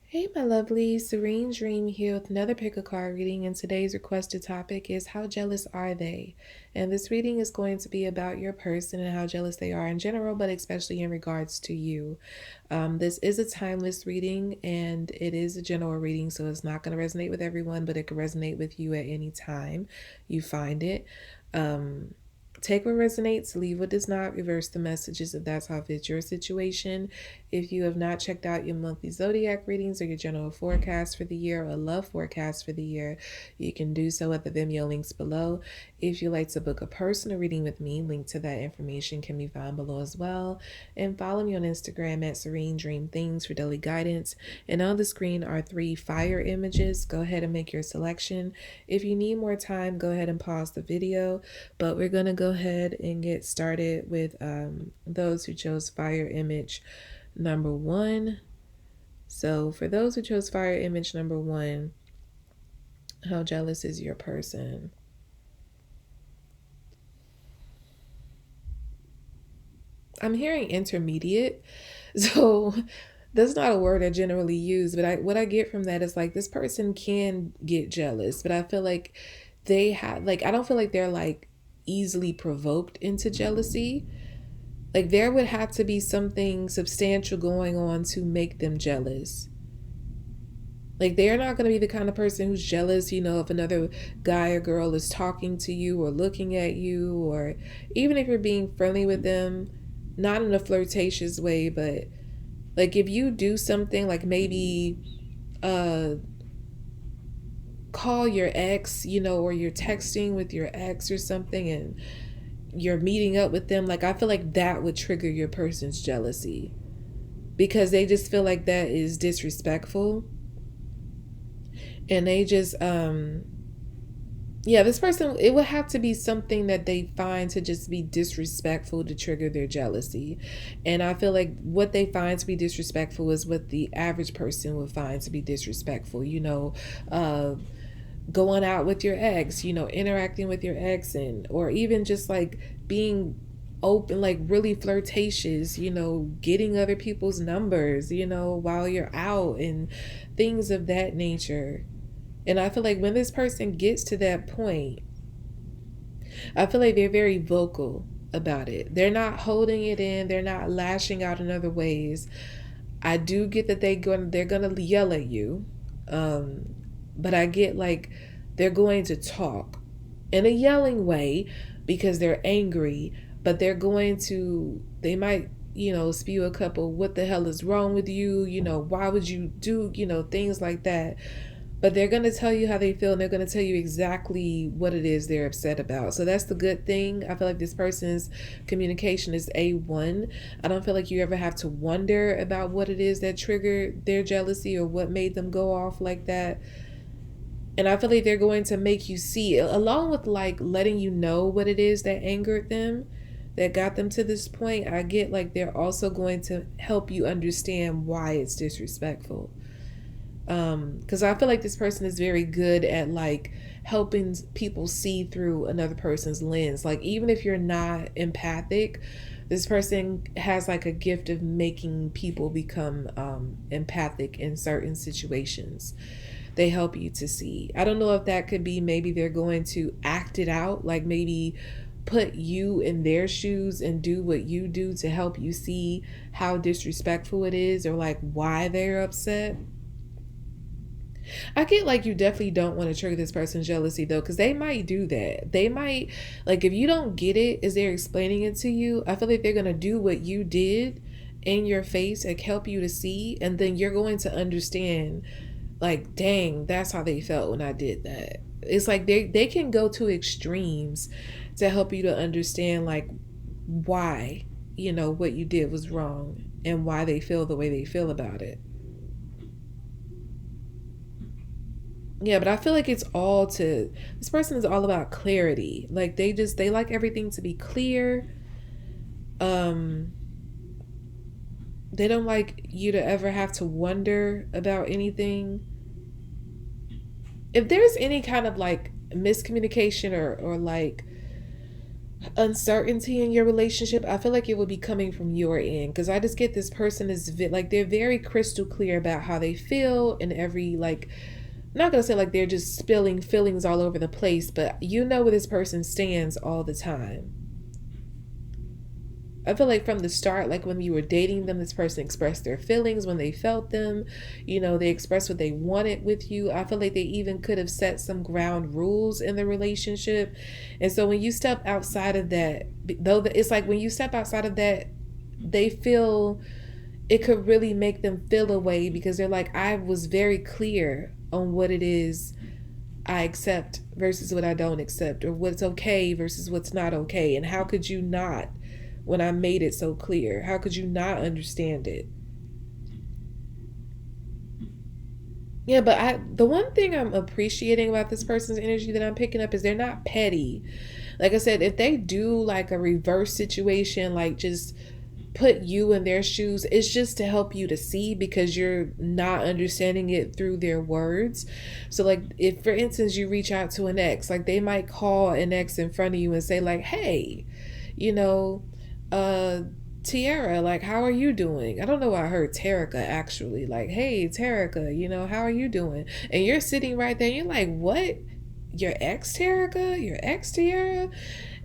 Hey, my lovely Serene Dream here with another pick a card reading, and today's requested topic is how jealous are they? And this reading is going to be about your person and how jealous they are in general, but especially in regards to you. This is a timeless reading and it is a general reading, so it's not going to resonate with everyone, but it can resonate with you at any time you find it. Um, Take what resonates, leave what does not, reverse the messages if that's how it fits your situation. If you have not checked out your monthly Zodiac readings or your general forecast for the year or love forecast for the year, you can do so at the Vimeo links below. If you'd like to book a personal reading with me, link to that information can be found below as well. And follow me on Instagram at Serene Dream Things for daily guidance. And on the screen are 3 fire images. Go ahead and make your selection. If you need more time, go ahead and pause the video. But we're going to go ahead and get started with those who chose fire image number 1. So for those who chose fire image number 1, how jealous is your person? I'm hearing intermediate. So that's not a word I generally use, but what I get from that is like this person can get jealous, but I feel like they have like I don't feel like they're like easily provoked into jealousy. Like there would have to be something substantial going on to make them jealous. Like they're not going to be the kind of person who's jealous, if another guy or girl is talking to you or looking at you, or even if you're being friendly with them, not in a flirtatious way, but like if you do something like maybe uh call your ex, or you're texting with your ex or something and you're meeting up with them, like I feel like that would trigger your person's jealousy because they just feel like that is disrespectful. And they just yeah, this person, it would have to be something that they find to just be disrespectful to trigger their jealousy. And I feel like what they find to be disrespectful is what the average person would find to be disrespectful, going out with your ex, interacting with your ex, and or even just like being open, like really flirtatious, getting other people's numbers, while you're out and things of that nature. And I feel like when this person gets to that point, I feel like they're very vocal about it. They're not holding it in, they're not lashing out in other ways. I do get that they're gonna yell at you. Um, but I get like they're going to talk in a yelling way because they're angry, but they might, spew a couple, what the hell is wrong with you? Why would you do, things like that. But they're going to tell you how they feel and they're going to tell you exactly what it is they're upset about. So that's the good thing. I feel like this person's communication is A1. I don't feel like you ever have to wonder about what it is that triggered their jealousy or what made them go off like that. And I feel like they're going to make you see, along with like letting you know what it is that angered them, that got them to this point. I get like they're also going to help you understand why it's disrespectful. Because I feel like this person is very good at like helping people see through another person's lens. Like even if you're not empathic, this person has like a gift of making people become empathic in certain situations. They help you to see. I don't know if that could be maybe they're going to act it out, like maybe put you in their shoes and do what you do to help you see how disrespectful it is or like why they're upset. I get like you definitely don't want to trigger this person's jealousy though, because they might do that. They might, like, if you don't get it as they're explaining it to you, I feel like they're going to do what you did in your face and help you to see. And then you're going to understand, like, dang, that's how they felt when I did that. It's like they can go to extremes to help you to understand, like, why, what you did was wrong and why they feel the way they feel about it. Yeah, but I feel like this person is all about clarity. Like they like everything to be clear. Um they don't like you to ever have to wonder about anything. If there's any kind of like miscommunication or like uncertainty in your relationship, I feel like it would be coming from your end, because I just get this person is like they're very crystal clear about how they feel, and every like, I'm not gonna say like they're just spilling feelings all over the place, but you know where this person stands all the time. I feel like from the start, like when you were dating them, this person expressed their feelings when they felt them. You know, they expressed what they wanted with you. I feel like they even could have set some ground rules in the relationship. And so when you step outside of that, though, it's like when you step outside of that, they feel it could really make them feel a way, because they're like, I was very clear on what it is I accept versus what I don't accept, or what's okay versus what's not okay. And how could you not, when I made it so clear? How could you not understand it? Yeah, but the one thing I'm appreciating about this person's energy that I'm picking up is they're not petty. Like I said, if they do like a reverse situation, like just put you in their shoes, it's just to help you to see, because you're not understanding it through their words. So like if for instance you reach out to an ex, like they might call an ex in front of you and say like, hey, you know, uh Tiara, like, how are you doing? I don't know why I heard Terica actually. Like, hey, Terica, you know, how are you doing? And you're sitting right there and you're like, what? Your ex Terica? Your ex Tiara?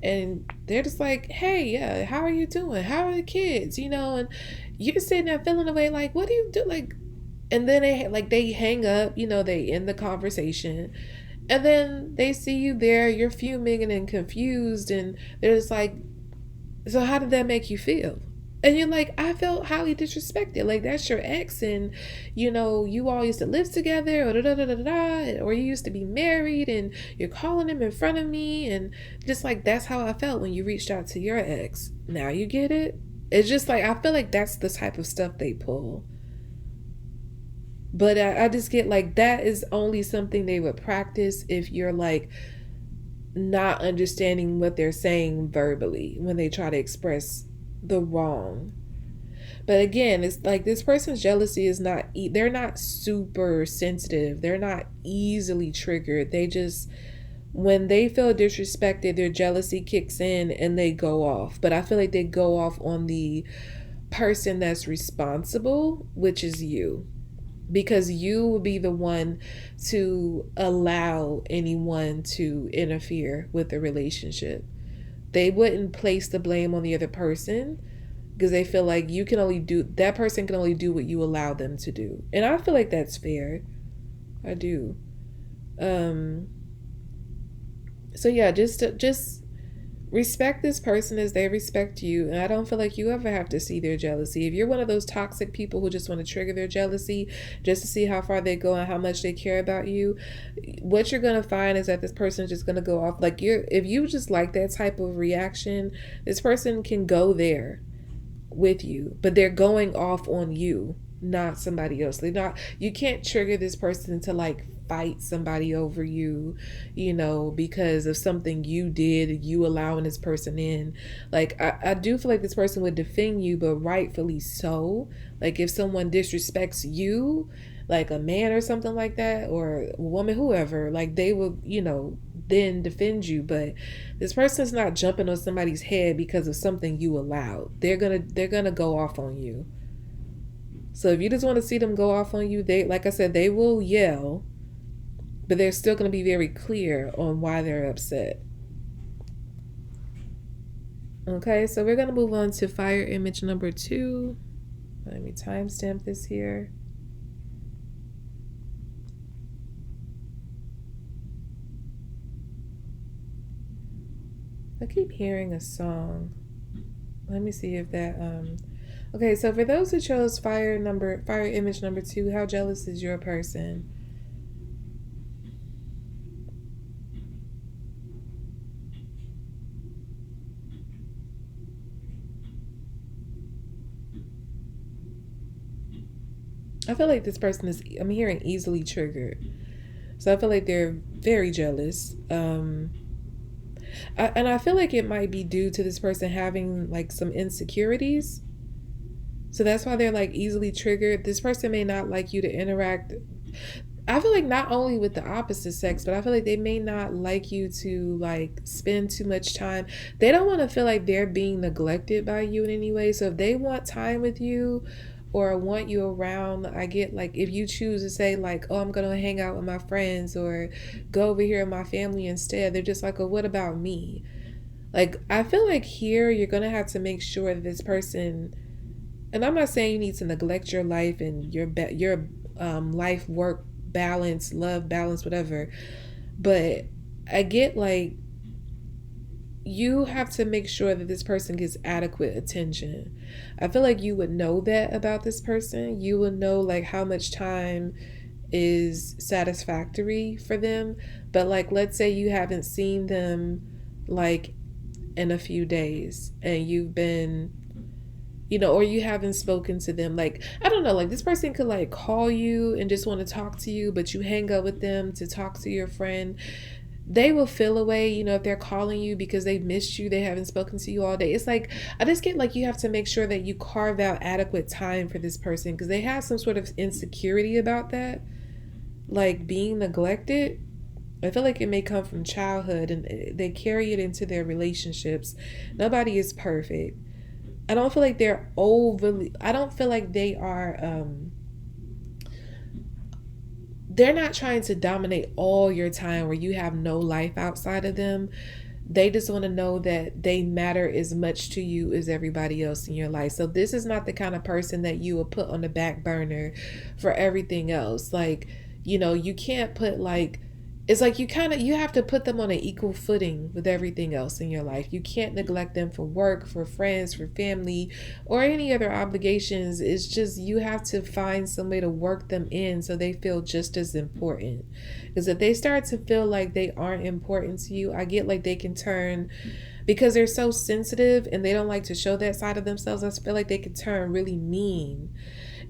And they're just like, hey, yeah, how are you doing? How are the kids? You know, and you're sitting there feeling away like, what do you do? Like, and then they hang up, you know, they end the conversation. And then they see you there, you're fuming and confused, and they're just like, so how did that make you feel? And you're like, I felt highly disrespected. Like, that's your ex, and you know, you all used to live together, or da da da da da, or you used to be married, and you're calling him in front of me, and just like that's how I felt when you reached out to your ex. Now you get it? It's just like I feel like that's the type of stuff they pull. But I just get like that is only something they would practice if you're like not understanding what they're saying verbally when they try to express the wrong. But again, it's like this person's jealousy is not, they're not super sensitive. They're not easily triggered. They just, when they feel disrespected, their jealousy kicks in and they go off. But I feel like they go off on the person that's responsible, which is you. Because you will be the one to allow anyone to interfere with the relationship. They wouldn't place the blame on the other person, because they feel like you can only do, that person can only do what you allow them to do. And I feel like that's fair. I do. Um so yeah, just respect this person as they respect you. And I don't feel like you ever have to see their jealousy. If you're one of those toxic people who just want to trigger their jealousy just to see how far they go and how much they care about you, what you're going to find is that this person is just going to go off. Like, if you just like that type of reaction, this person can go there with you, but they're going off on you, not somebody else. They're not, you can't trigger this person to like fight somebody over you, you know, because of something you did, you allowing this person in. Like, I do feel like this person would defend you, but rightfully so. Like, if someone disrespects you, like a man or something like that, or a woman, whoever, like they will, you know, then defend you. But this person's not jumping on somebody's head because of something you allowed. They're gonna go off on you. So if you just want to see them go off on you, they, like I said, they will yell, but they're still going to be very clear on why they're upset. Okay, so we're going to move on to fire image number 2. Let me timestamp this here. I keep hearing a song. Let me see if that okay, so for those who chose fire image number 2, how jealous is your person? I feel like this person is, I'm hearing easily triggered. So I feel like they're very jealous. And I feel like it might be due to this person having like some insecurities. So that's why they're like easily triggered. This person may not like you to interact. I feel like not only with the opposite sex, but I feel like they may not like you to like spend too much time. They don't want to feel like they're being neglected by you in any way. So if they want time with you or want you around, I get like if you choose to say like, "Oh, I'm going to hang out with my friends or go over here with my family instead." They're just like, "Oh, what about me?" Like I feel like here you're going to have to make sure that this person, and I'm not saying you need to neglect your life and your life work balance, love balance, whatever. But I get like you have to make sure that this person gets adequate attention. I feel like you would know that about this person. You would know like how much time is satisfactory for them. But like let's say you haven't seen them like in a few days and you've been, or you haven't spoken to them. Like, I don't know, like this person could like call you and just want to talk to you, but you hang up with them to talk to your friend. They will feel away, if they're calling you because they've missed you, they haven't spoken to you all day. It's like, I just get like you have to make sure that you carve out adequate time for this person because they have some sort of insecurity about that, like being neglected. I feel like it may come from childhood and they carry it into their relationships. Nobody is perfect. I don't feel like they're overly, I don't feel like they're not trying to dominate all your time where you have no life outside of them. They just want to know that they matter as much to you as everybody else in your life. So this is not the kind of person that you will put on the back burner for everything else. Like, you can't put like, it's like you have to put them on an equal footing with everything else in your life. You can't neglect them for work, for friends, for family, or any other obligations. It's just you have to find some way to work them in so they feel just as important. Because if they start to feel like they aren't important to you, I get like they can turn, because they're so sensitive and they don't like to show that side of themselves. I feel like they can turn really mean.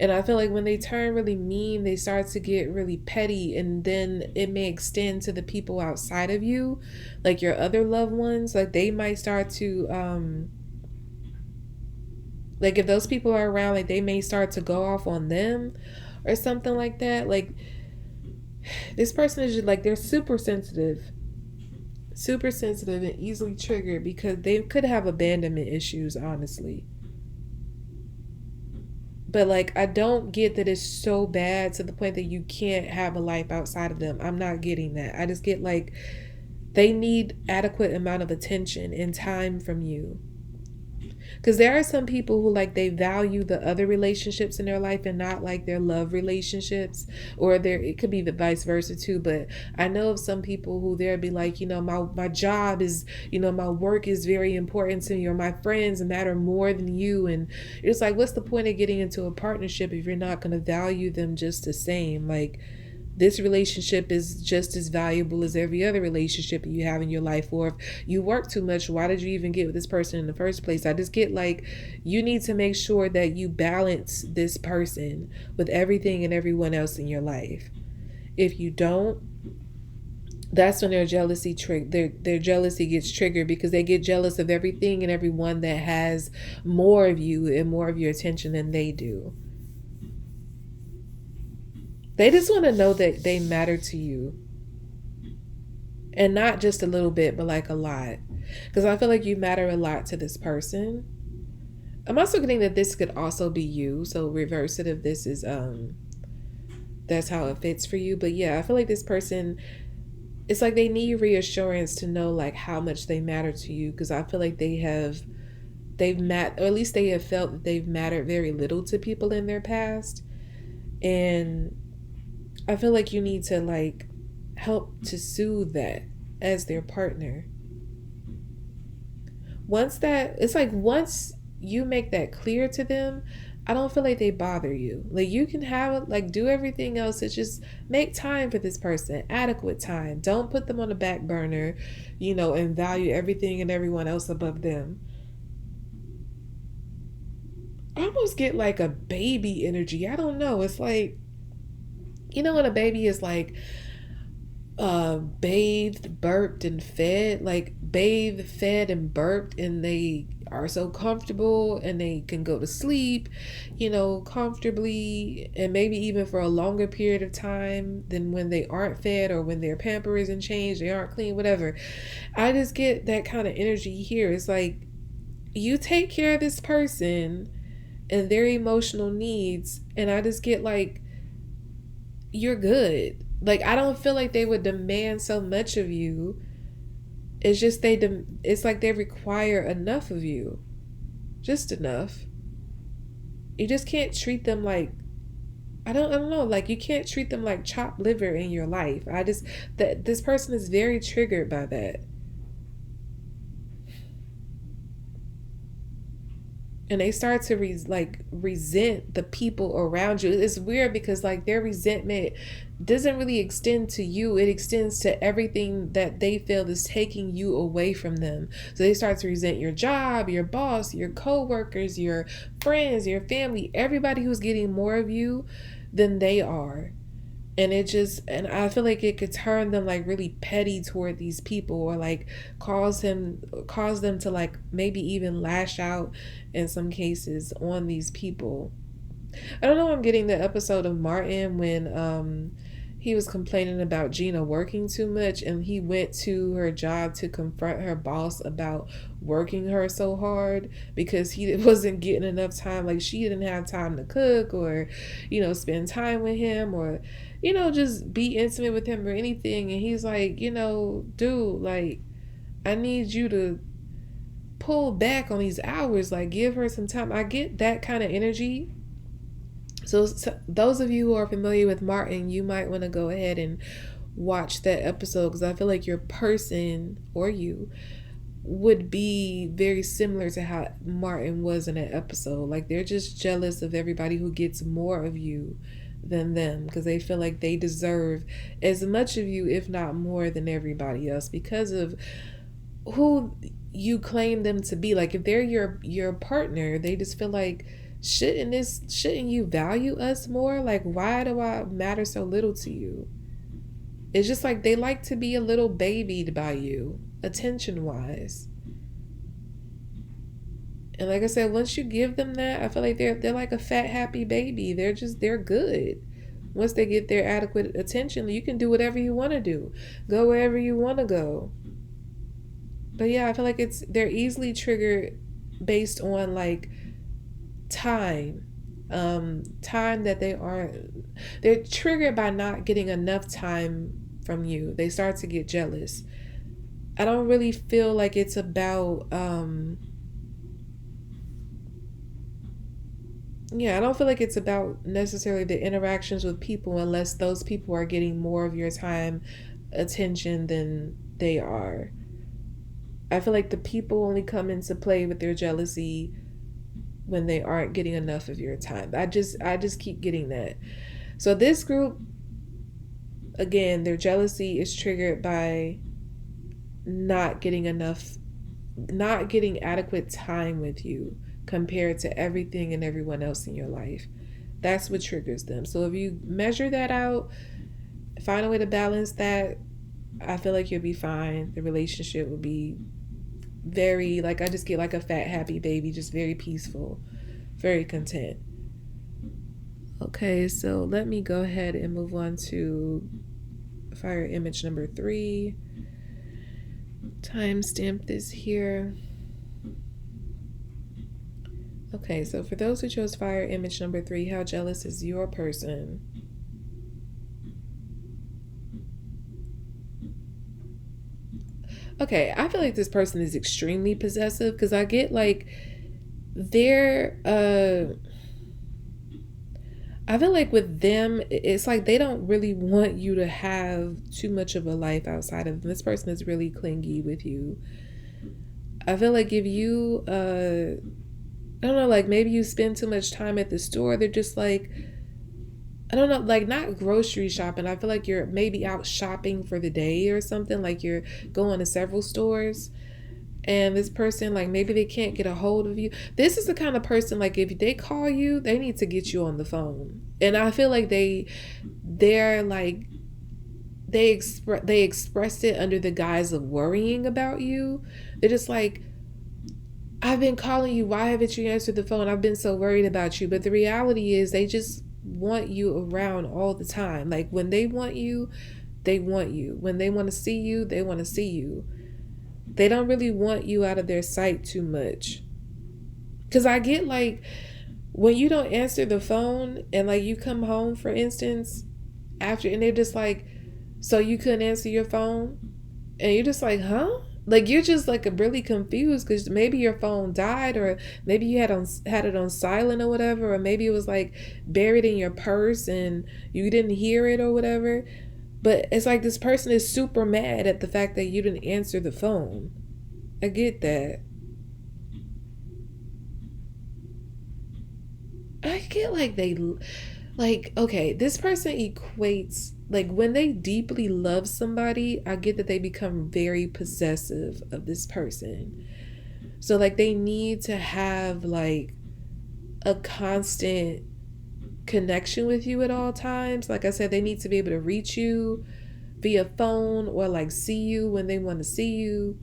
And I feel like when they turn really mean, they start to get really petty, and then it may extend to the people outside of you, like your other loved ones. Like they might start to, like if those people are around, like they may start to go off on them or something like that. Like this person is just like, they're super sensitive and easily triggered because they could have abandonment issues, honestly. But like I don't get that it's so bad to the point that you can't have a life outside of them. I'm not getting that. I just get like they need adequate amount of attention and time from you. Because there are some people who like they value the other relationships in their life and not like their love relationships, or it could be the vice versa too. But I know of some people who they'll be like, my job is, my work is very important to me, or my friends matter more than you. And it's like, what's the point of getting into a partnership if you're not going to value them just the same? Like, this relationship is just as valuable as every other relationship you have in your life. Or if you work too much, why did you even get with this person in the first place? I just get like, you need to make sure that you balance this person with everything and everyone else in your life. If you don't, that's when their jealousy gets triggered, because they get jealous of everything and everyone that has more of you and more of your attention than they do. They just want to know that they matter to you. And not just a little bit, but like a lot. Because I feel like you matter a lot to this person. I'm also getting that this could also be you. So reverse it if this is that's how it fits for you. But yeah, I feel like this person, it's like they need reassurance to know like how much they matter to you. Because I feel like or at least they have felt that they've mattered very little to people in their past. And I feel like you need to like help to soothe that as their partner. Once you make that clear to them, I don't feel like they bother you. Like you can have like do everything else. It's just make time for this person, adequate time. Don't put them on the back burner, and value everything and everyone else above them. I almost get like a baby energy. I don't know. It's like, when a baby is like bathed, burped, and fed, like bathed, fed, and burped, and they are so comfortable and they can go to sleep, comfortably, and maybe even for a longer period of time than when they aren't fed, or when their pamper isn't changed, they aren't clean, whatever. I just get that kind of energy here. It's like, you take care of this person and their emotional needs, and I just get like, you're good. Like, I don't feel like they would demand so much of you. It's just it's like they require enough of you. Just enough. You just can't treat them like, I don't know, like, you can't treat them like chopped liver in your life. That this person is very triggered by that. And they start to resent the people around you. It's weird because like their resentment doesn't really extend to you. It extends to everything that they feel is taking you away from them. So they start to resent your job, your boss, your co-workers, your friends, your family, everybody who's getting more of you than they are. And I feel like it could turn them like really petty toward these people, or like cause them to like maybe even lash out in some cases on these people. I don't know, I'm getting the episode of Martin when he was complaining about Gina working too much, and he went to her job to confront her boss about working her so hard because he wasn't getting enough time. Like, she didn't have time to cook, or spend time with him, or just be intimate with him or anything. And he's like, dude, like, I need you to pull back on these hours, like give her some time. I get that kind of energy. So those of you who are familiar with Martin, you might want to go ahead and watch that episode, because I feel like your person, or you, would be very similar to how Martin was in that episode. Like, they're just jealous of everybody who gets more of you than them, because they feel like they deserve as much of you, if not more, than everybody else because of who you claim them to be. Like, if they're your partner, they just feel like, shouldn't you value us more? Like, why do I matter so little to you? It's just like they like to be a little babied by you, attention wise. And like I said, once you give them that, I feel like they're like a fat happy baby. They're good. Once they get their adequate attention, you can do whatever you want to do, go wherever you want to go. But yeah, I feel like they're easily triggered based on like time that they're triggered by not getting enough time from you. They start to get jealous. I don't really feel like it's about I don't feel like it's about necessarily the interactions with people, unless those people are getting more of your time, attention than they are. I feel like the people only come into play with their jealousy when they aren't getting enough of your time. I just keep getting that. So this group, again, their jealousy is triggered by not getting adequate time with you compared to everything and everyone else in your life. That's what triggers them. So if you measure that out, find a way to balance that, I feel like you'll be fine. The relationship will be very, like, I just get like a fat happy baby, just very peaceful, very content. Okay, so let me go ahead and move on to fire image number 3. Timestamp this here. Okay, so for those who chose fire image number 3, how jealous is your person? Okay, I feel like this person is extremely possessive, because I get like I feel like with them, it's like they don't really want you to have too much of a life outside of them. This person is really clingy with you. I feel like if you, I don't know, like maybe you spend too much time at the store, they're just like, I don't know, like not grocery shopping. I feel like you're maybe out shopping for the day or something, like you're going to several stores. And this person, like maybe they can't get a hold of you. This is the kind of person, like if they call you, they need to get you on the phone. And I feel like they're like, they express it under the guise of worrying about you. They're just like, I've been calling you. Why haven't you answered the phone? I've been so worried about you. But the reality is, they just want you around all the time. Like when they want you, they want you. When they want to see you, they want to see you. They don't really want you out of their sight too much. Because I get like when you don't answer the phone and like you come home, for instance, after, and they're just like, so you couldn't answer your phone? And you're just like, huh? Like you're just like really confused because maybe your phone died, or maybe you had it on silent or whatever, or maybe it was like buried in your purse and you didn't hear it or whatever. But it's like this person is super mad at the fact that you didn't answer the phone. I get that. I get like they like, okay, this person equates like when they deeply love somebody, I get that they become very possessive of this person. So like they need to have like a constant connection with you at all times. Like I said, they need to be able to reach you via phone or like see you when they want to see you.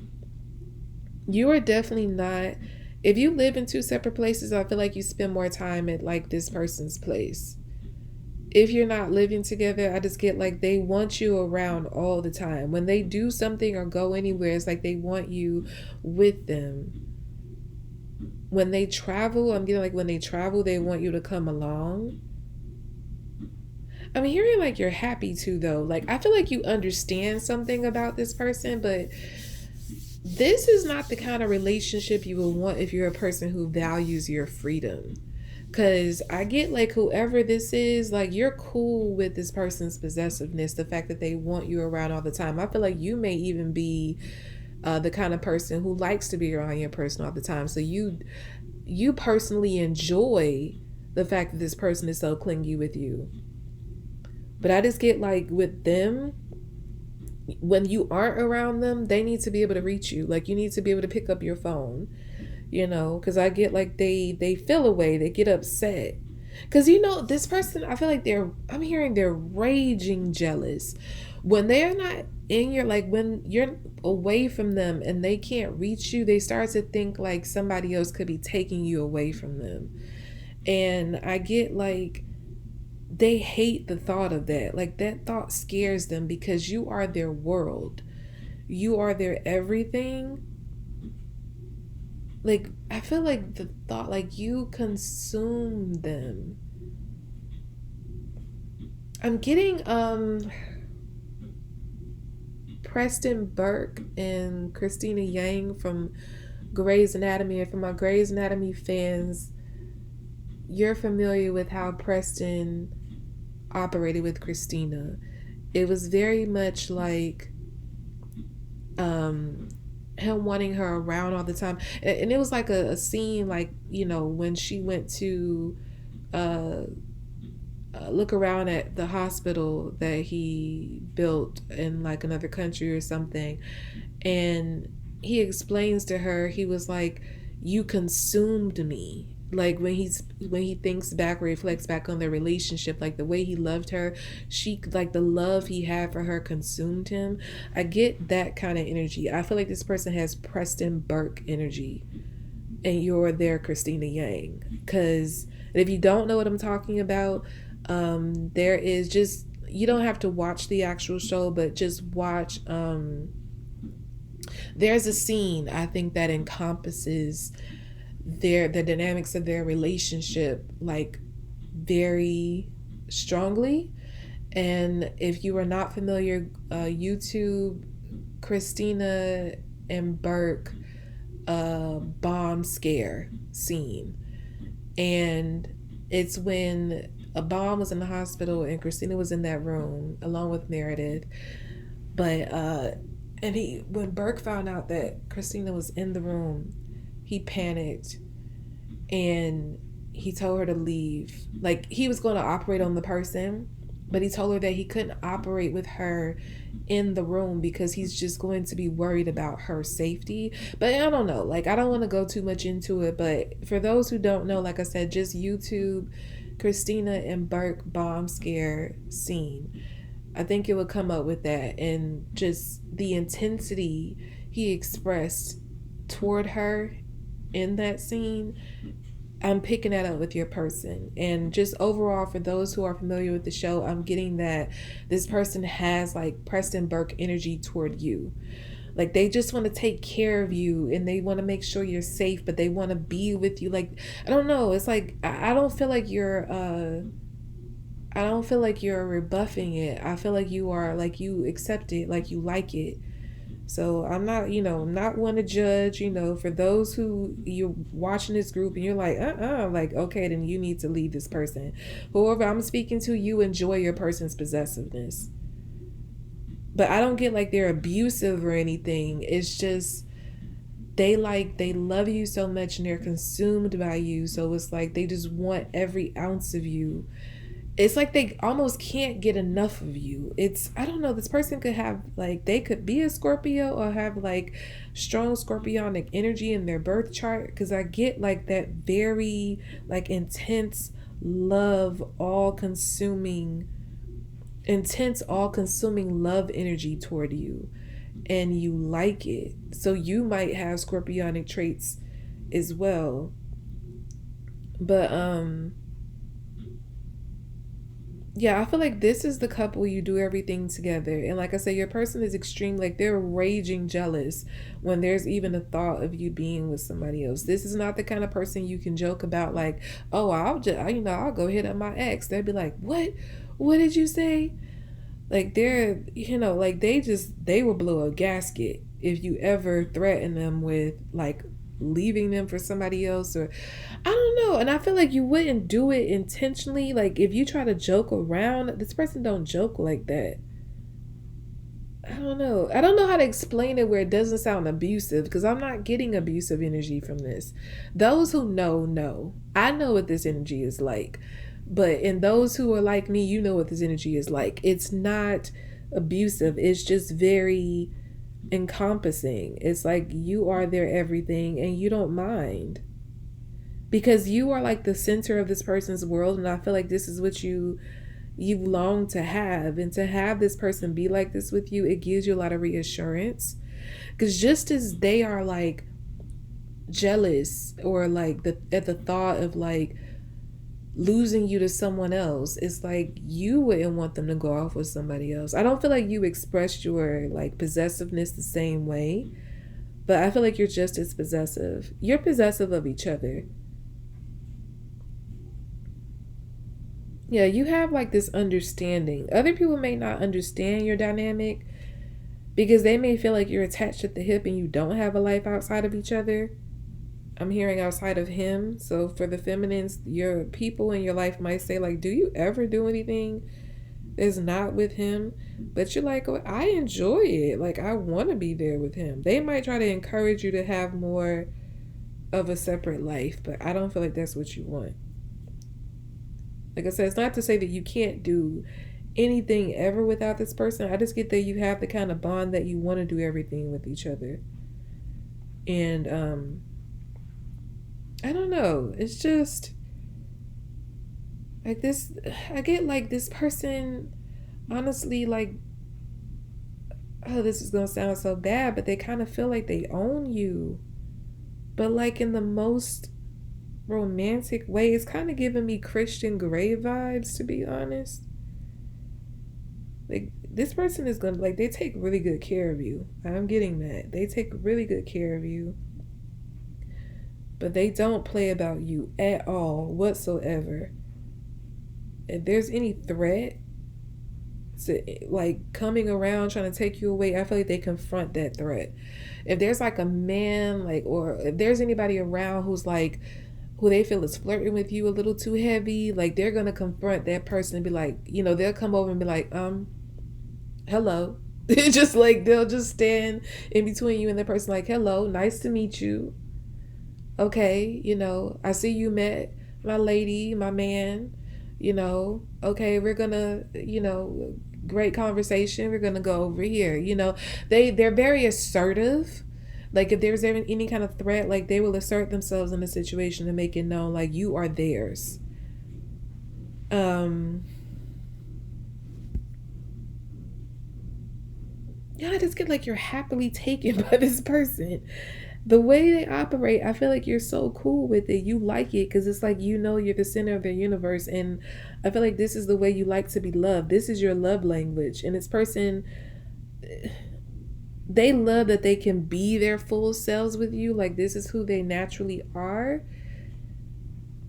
You are definitely not, if you live in two separate places, I feel like you spend more time at like this person's place. If you're not living together, I just get like they want you around all the time. When they do something or go anywhere, it's like they want you with them. When they travel, I'm getting like when they travel, they want you to come along. I'm hearing like you're happy too, though. Like, I feel like you understand something about this person, but this is not the kind of relationship you will want if you're a person who values your freedom. Because I get like whoever this is, like you're cool with this person's possessiveness, the fact that they want you around all the time. I feel like you may even be the kind of person who likes to be around your person all the time. So you personally enjoy the fact that this person is so clingy with you. But I just get like with them, when you aren't around them, they need to be able to reach you. Like you need to be able to pick up your phone, because I get like they feel away, they get upset. Because this person, I feel like I'm hearing they're raging jealous. When they're not in your, like when you're away from them and they can't reach you, they start to think like somebody else could be taking you away from them. And I get like they hate the thought of that. Like that thought scares them because you are their world. You are their everything. Like I feel like the thought, like you consume them. I'm getting Preston Burke and Christina Yang from Grey's Anatomy. And for my Grey's Anatomy fans, you're familiar with how Preston operated with Christina. It was very much like him wanting her around all the time. And it was like a scene like, when she went to uh, look around at the hospital that he built in like another country or something. And he explains to her, he was like, you consumed me. Like when he thinks back or reflects back on their relationship, like the way he loved her, she, like the love he had for her consumed him. I get that kind of energy. I feel like this person has Preston Burke energy and you're their Christina Yang. Because if you don't know what I'm talking about, there is just, you don't have to watch the actual show, but just watch, there's a scene I think that encompasses the dynamics of their relationship like very strongly. And if you are not familiar, YouTube Christina and Burke bomb scare scene. And it's when a bomb was in the hospital and Christina was in that room along with Meredith. But and when Burke found out that Christina was in the room, he panicked and he told her to leave. Like he was going to operate on the person, but he told her that he couldn't operate with her in the room because he's just going to be worried about her safety. But I don't know, like I don't want to go too much into it, but for those who don't know, like I said, just YouTube Christina and Burke bomb scare scene. I think it would come up with that, and just the intensity he expressed toward her in that scene, I'm picking that up with your person. And just overall, for those who are familiar with the show, I'm getting that this person has like Preston Burke energy toward you. Like they just want to take care of you and they want to make sure you're safe, but they want to be with you. Like, I don't know. It's like, I don't feel like I don't feel like you're rebuffing it. I feel like you are, like, you accept it, like you like it. So I'm not, I'm not one to judge, for those who you're watching this group and you're like, like, okay, then you need to leave this person. Whoever I'm speaking to, you enjoy your person's possessiveness. But I don't get like they're abusive or anything. It's just they love you so much and they're consumed by you. So it's like they just want every ounce of you. It's like they almost can't get enough of you. It's, I don't know, this person could have like, they could be a Scorpio or have like strong scorpionic energy in their birth chart, because I get like that very like love all consuming intense all consuming love energy toward you, and you like it. So you might have scorpionic traits as well. But yeah, I feel like this is the couple you do everything together. And like I said, your person is extreme, like they're raging jealous when there's even a thought of you being with somebody else. This is not the kind of person you can joke about like, oh, I'll just, I'll go hit up my ex. They'd be like, what did you say? Like they're, like they will blow a gasket if you ever threaten them with like leaving them for somebody else, or I don't know. And I feel like you wouldn't do it intentionally. Like if you try to joke around, this person don't joke like that. I don't know. I don't know how to explain it where it doesn't sound abusive, because I'm not getting abusive energy from this. Those who know. I know what this energy is like. But in those who are like me, you know what this energy is like. It's not abusive. It's just very encompassing. It's like you are their everything and you don't mind. Because you are like the center of this person's world, and I feel like this is what you long to have. And to have this person be like this with you, it gives you a lot of reassurance. Because just as they are like jealous or like at the thought of like losing you to someone else, it's like you wouldn't want them to go off with somebody else. I don't feel like you expressed your like possessiveness the same way, but I feel like you're just as possessive. You're possessive of each other. Yeah, you have like this understanding. Other people may not understand your dynamic because they may feel like you're attached at the hip and you don't have a life outside of each other. I'm hearing outside of him. So for the feminines, your people in your life might say like, do you ever do anything that's not with him? But you're like, oh, I enjoy it. Like I want to be there with him. They might try to encourage you to have more of a separate life, but I don't feel like that's what you want. Like I said, it's not to say that you can't do anything ever without this person. I just get that you have the kind of bond that you want to do everything with each other. And I don't know. It's just like this. I get like this person, honestly, like, oh, this is going to sound so bad, but they kind of feel like they own you. But like in the most romantic way. It's kind of giving me Christian Grey vibes, to be honest. Like, this person is going to, like, they take really good care of you. I'm getting that. They take really good care of you. But they don't play about you at all, whatsoever. If there's any threat to, like, coming around trying to take you away, I feel like they confront that threat. If there's, like, a man, like, or if there's anybody around who's, like, who they feel is flirting with you a little too heavy, like, they're going to confront that person and be like, you know, they'll come over and be like, hello. It's just like, they'll just stand in between you and the person like, hello, nice to meet you. Okay, you know, I see you met my lady, my man, you know, okay, we're gonna, you know, great conversation, we're gonna go over here, you know. They're very assertive. Like, if there's any kind of threat, like, they will assert themselves in the situation and make it known, like, you are theirs. Yeah, I just get like you're happily taken by this person. The way they operate, I feel like you're so cool with it. You like it because it's like, you're the center of their universe. And I feel like this is the way you like to be loved. This is your love language. And this person, they love that they can be their full selves with you. Like, this is who they naturally are.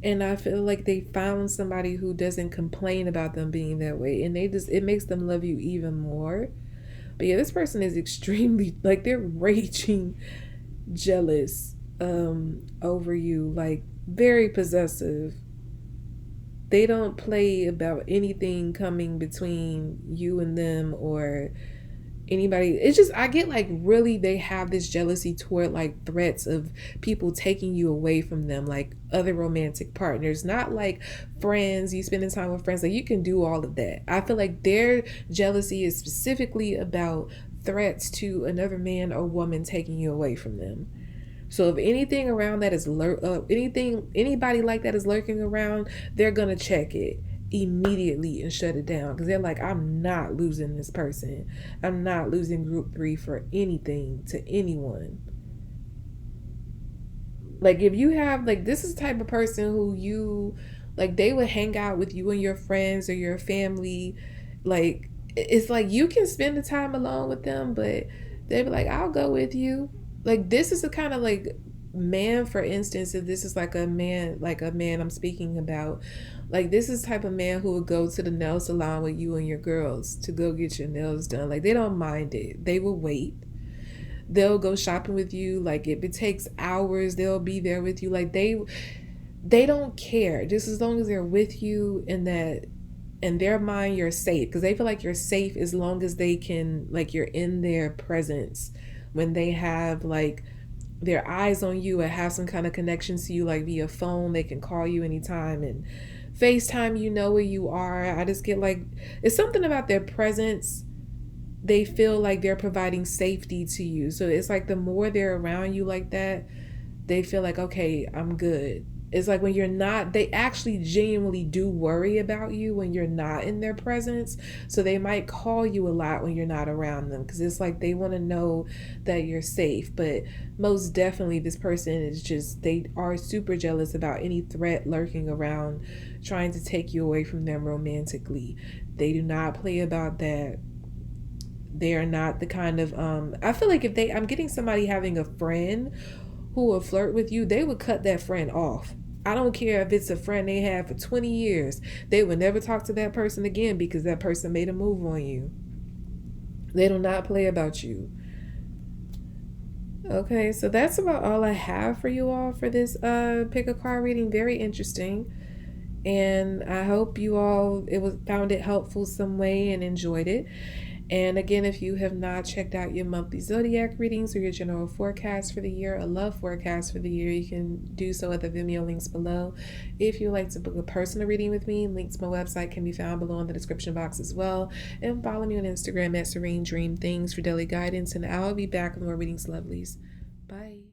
And I feel like they found somebody who doesn't complain about them being that way. And it makes them love you even more. But yeah, this person is extremely, like, they're raging jealous over you, like very possessive. They don't play about anything coming between you and them or anybody. It's just, I get like, really, they have this jealousy toward like threats of people taking you away from them, like other romantic partners, not like friends, you spending time with friends. Like, you can do all of that. I feel like their jealousy is specifically about threats to another man or woman taking you away from them. So if anything around that is anybody like that is lurking around, they're gonna check it immediately and shut it down because they're like, I'm not losing this person. I'm not losing group 3 for anything to anyone. Like, if you have, like, this is the type of person who you, like, they would hang out with you and your friends or your family. Like, it's like you can spend the time alone with them, but they'd be like, I'll go with you. Like, this is the kind of like man, for instance, if this is like a man I'm speaking about, like, this is the type of man who would go to the nail salon with you and your girls to go get your nails done. Like, they don't mind it. They will wait. They'll go shopping with you. Like, if it takes hours, they'll be there with you. Like, they don't care, just as long as they're with you and that in their mind you're safe, because they feel like you're safe as long as they can, like, you're in their presence. When they have like their eyes on you and have some kind of connection to you, like via phone, they can call you anytime and FaceTime, you know where you are. I just get like, it's something about their presence. They feel like they're providing safety to you. So it's like the more they're around you like that, they feel like, okay, I'm good. It's like when you're not, they actually genuinely do worry about you when you're not in their presence. So they might call you a lot when you're not around them because it's like they want to know that you're safe. But most definitely, this person is just, they are super jealous about any threat lurking around, trying to take you away from them romantically. They do not play about that. They are not the kind of, I feel like if I'm getting somebody having a friend who will flirt with you, they would cut that friend off. I don't care if it's a friend they had for 20 years. They would never talk to that person again because that person made a move on you. They do not play about you. Okay, so that's about all I have for you all for this pick a card reading. Very interesting. And I hope you all found it helpful some way and enjoyed it. And again, if you have not checked out your monthly zodiac readings or your general forecast for the year, a love forecast for the year, you can do so at the Vimeo links below. If you'd like to book a personal reading with me, links to my website can be found below in the description box as well. And follow me on Instagram at Serene Dream Things for daily guidance. And I'll be back with more readings, lovelies. Bye.